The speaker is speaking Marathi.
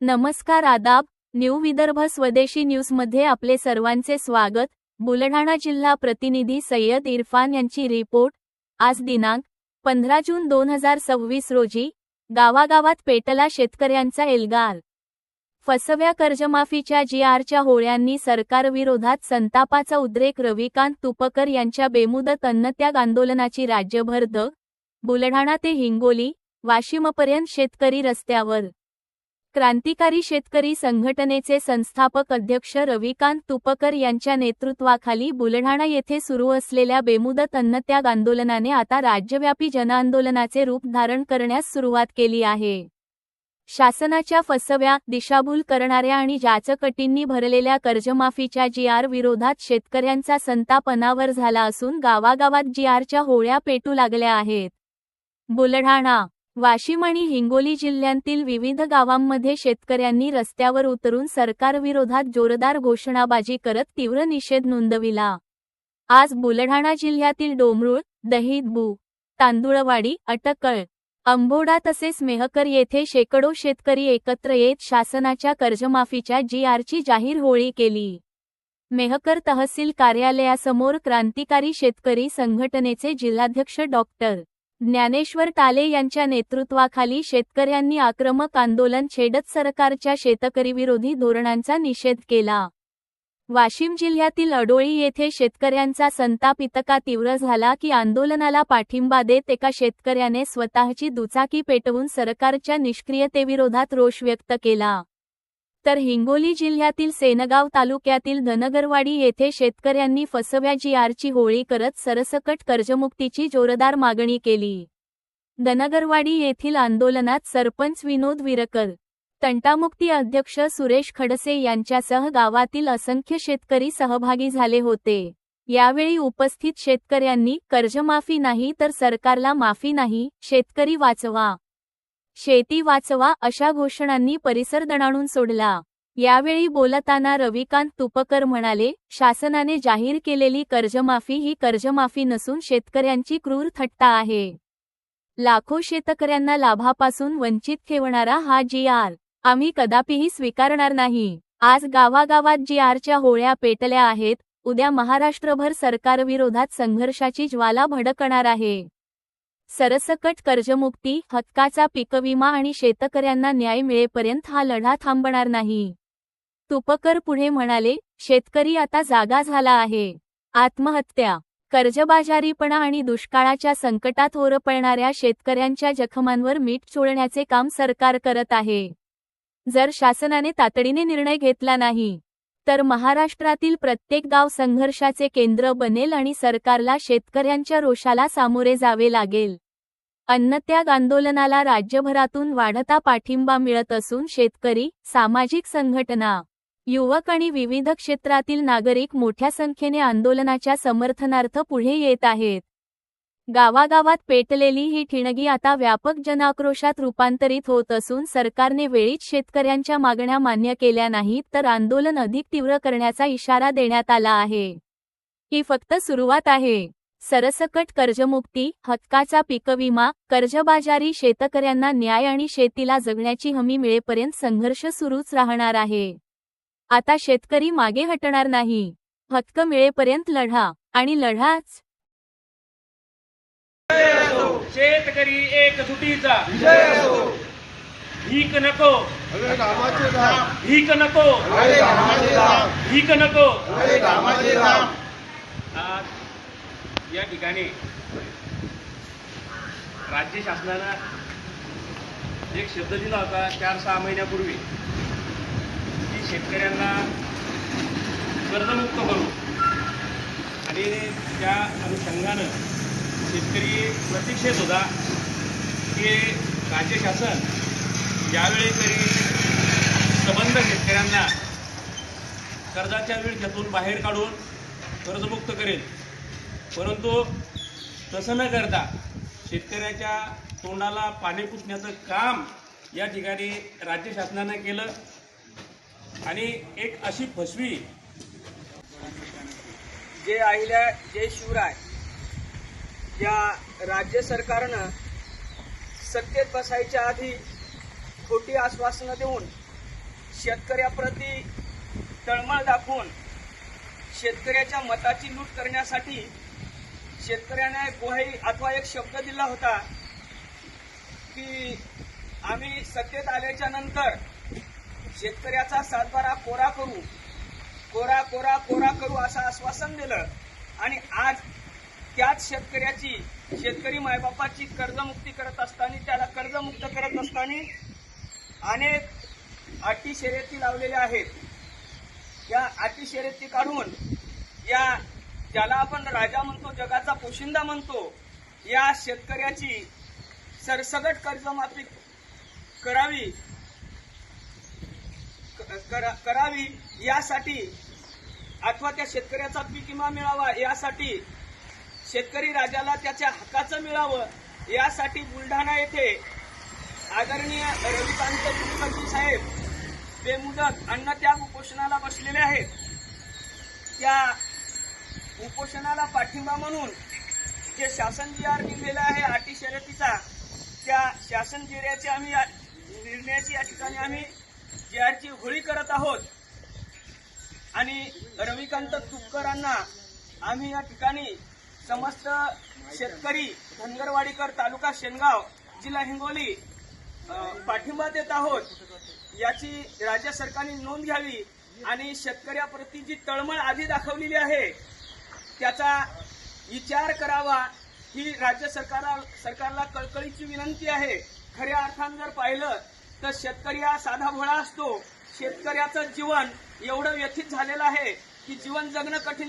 नमस्कार आदाब, न्यू विदर्भ स्वदेशी न्यूजमध्ये आपले सर्वांचे स्वागत। बुलढाणा जिल्हा प्रतिनिधी सय्यद इरफान यांची रिपोर्ट। आज दिनांक 15 जून 2026 रोजी गावागावात पेटला शेतकऱ्यांचा एल्गार। फसव्या कर्जमाफीच्या GRच्या होळ्यांनी सरकारविरोधात संतापाचा उद्रेक। रविकांत तुपकर यांच्या बेमुदत अन्नत्याग आंदोलनाची राज्यभर धग। बुलढाणा ते हिंगोली, वाशिमपर्यंत शेतकरी रस्त्यावर। क्रांतिकारी शेतकरी संघटनेचे संस्थापक अध्यक्ष रविकांत तुपकर यांच्या नेतृत्वाखाली बुलढाणा येथे सुरू असलेल्या बेमुदत अन्नत्याग आंदोलनाने आता राज्यव्यापी जनआंदोलनाचे रूप धारण करण्यास सुरुवात केली आहे। शासनाच्या फसव्या, दिशाभूल करणाऱ्या आणि जाचकटींनी भरलेल्या कर्जमाफीच्या GR विरोधात शेतकऱ्यांचा संताप अनावर झाला असून गावागावात GRच्या होळ्या पेटू लागल्या आहेत। बुलढाणा, वाशिम आणि हिंगोली जिल्ह्यांतील विविध गावांमध्ये शेतकऱ्यांनी रस्त्यावर उतरून सरकारविरोधात जोरदार घोषणाबाजी करत तीव्र निषेध नोंदविला। आज बुलढाणा जिल्ह्यातील डोमरूळ, दहिदबू, तांदुळवाडी, अटकळ, अंबोडा तसेच मेहकर येथे शेकडो शेतकरी एकत्र येत शासनाच्या कर्जमाफीच्या GRची जाहीर होळी केली। मेहकर तहसील कार्यालयासमोर क्रांतिकारी शेतकरी संघटनेचे जिल्हाध्यक्ष डॉक्टर ज्ञानेश्वर टाले यांच्या नेतृत्वाखाली शेतकऱ्यांनी आक्रमक आंदोलन छेडत सरकारच्या शेतकरीविरोधी धोरणांचा निषेध केला। वाशिम जिल्ह्यातील अडोळी येथे शेतकऱ्यांचा संताप इतका तीव्र झाला की आंदोलनाला पाठिंबा देत एका शेतकऱ्याने स्वतःची दुचाकी पेटवून सरकारच्या निष्क्रियतेविरोधात रोष व्यक्त केला। तर हिंगोली जिल्ह्यातील सेनगाव तालुक्यातील धनगरवाडी येथे शेतकऱ्यांनी फसव्या GRची होळी करत सरसकट कर्जमुक्तीची जोरदार मागणी केली। धनगरवाडी येथील आंदोलनात सरपंच विनोद विरकर, तंटामुक्ती अध्यक्ष सुरेश खडसे यांच्यासह गावातील असंख्य शेतकरी सहभागी झाले होते। यावेळी उपस्थित शेतकऱ्यांनी कर्जमाफी नाही तर सरकारला माफी नाही, शेतकरी वाचवा, शेती वाचवा अशा घोषणांनी परिसर दणाणून सोडला। यावेळी बोलताना रविकांत तुपकर म्हणाले, शासनाने जाहीर केलेली कर्जमाफी ही कर्जमाफी नसून शेतकऱ्यांची क्रूर थट्टा आहे। लाखो शेतकऱ्यांना लाभापासून वंचित ठेवणारा हा GR आम्ही कदापिही स्वीकारणार नाही। आज गावागावात GRच्या होळ्या पेटल्या आहेत, उद्या महाराष्ट्रभर सरकारविरोधात संघर्षाची ज्वाला भडकणार आहे। सरसकट कर्जमुक्ती, हक्काचा पीकविमा आणि शेतकऱ्यांना न्याय मिळेपर्यंत हा लढा थांबणार नाही। तुपकर पुढे म्हणाले, शेतकरी आता जागा झाला आहे। आत्महत्या, कर्जबाजारीपणा आणि दुष्काळाच्या संकटात होरपळणाऱ्या शेतकऱ्यांच्या जखमांवर मीठ चोळण्याचे काम सरकार करत आहे। जर शासनाने तातडीने निर्णय घेतला नाही तर महाराष्ट्रातील प्रत्येक गाव संघर्षाचे केंद्र बनेल आणि सरकारला शेतकऱ्यांच्या रोषाला सामोरे जावे लागेल। अन्नत्याग आंदोलनाला राज्यभरातून वाढता पाठिंबा मिळत असून शेतकरी, सामाजिक संघटना, युवक आणि विविध क्षेत्रातील नागरिक मोठ्या संख्येने आंदोलनाच्या समर्थनार्थ पुढे येत आहेत। गावागावात पेटलेली ही ठिणगी आता व्यापक जनाक्रोशात रूपांतरित होत असून सरकारने वेळीच शेतकऱ्यांच्या मागण्या मान्य केल्या नाहीत तर आंदोलन अधिक तीव्र करण्याचा इशारा देण्यात आला आहे। ही फक्त सुरुवात आहे। सरसकट कर्जमुक्ती, हक्काचा पीकविमा, कर्जबाजारी शेतकऱ्यांना न्याय आणि शेतीला जगण्याची हमी मिळेपर्यंत संघर्ष सुरूच राहणार आहे। आता शेतकरी मागे हटणार नाही। हक्क मिळेपर्यंत लढा आणि लढाच। शेतकरी एकजुटीचा भीक नको, भीक नको, भीक नको। या ठिकाणी राज्य शासनाने एक शब्द दिला होता 4-6 महिन्यापूर्वी की शेतकऱ्यांना कर्जमुक्त करू, आणि त्या अनुषंगानं शेतकरी प्रतीक्षेत होता की राज्य शासन ज्यावेळी तरी संबंध शेतकऱ्यांना कर्जाच्या विळख्यातून बाहेर काढून कर्जमुक्त करेल, परंतु तसं न करता शेतकऱ्याच्या तोंडाला पाणी पुसण्याचं काम या ठिकाणी राज्य शासनाने केलं आणि एक अशी फसवी जय अहिल्या जय शिवराय या राज्य सरकारनं सत्तेत बसायच्या आधी खोटी आश्वासनं देऊन शेतकऱ्याप्रती तळमळ दाखवून शेतकऱ्याच्या मताची लूट करण्यासाठी शेतकऱ्याने ग्वाही अथवा एक शब्द दिला होता की आम्ही सत्तेत आल्याच्या नंतर शेतकऱ्याचा सातबारा कोरा करू, कोरा कोरा कोरा करू असं आश्वासन दिलं आणि आज त्याच शेतकरी मायबापाची कर्जमुक्ती करत असताना, त्याला कर्जमुक्त करत असताना अनेक अटी शर्यती लावलेल्या आहेत. या अटी शर्यती काढून या ज्याला आपण राजा म्हणतो, जगाचा पोशिंदा म्हणतो, या शेतकऱ्याची सरसगट कर्जमाफी करावी यासाठी अथवा त्या शेतकऱ्याचा पीक विमा मिळावा यासाठी, शेतकरी राजाला त्याच्या हक्काचं मिळावं यासाठी बुलढाणा येथे आदरणीय रविकांत तुपकरजी साहेब बेमुदत अन्नत्याग उपोषणाला बसलेले आहेत. त्या उपोषणाला पाठिंबा म्हणून जे शासन जी आर निघलेला आहे अटी शर्यतीचा, त्या शासन जिऱ्याची आम्ही निर्णयाची या ठिकाणी आम्ही जी आरची होळी करत आहोत आणि रविकांत तुपकरांना आम्ही या ठिकाणी समस्त शेतकरी धनगरवाडीकर तालुका शेनगाव जिल्हा हिंगोली पाठिंबा देत आहोत. याची राज्य सरकारने नोंद घ्यावी आणि शेतकऱ्याप्रती जी तळमळ आधी दाखवलेली आहे त्याचा विचार करावा ही राज्य सरकारला कळकळीची विनंती आहे. खऱ्या अर्थानं जर पाहिलं तर शेतकरी हा साधा भोळा असतो. शेतकऱ्याचं जीवन एवढं व्यथित झालेलं आहे की जीवन जगणं कठीण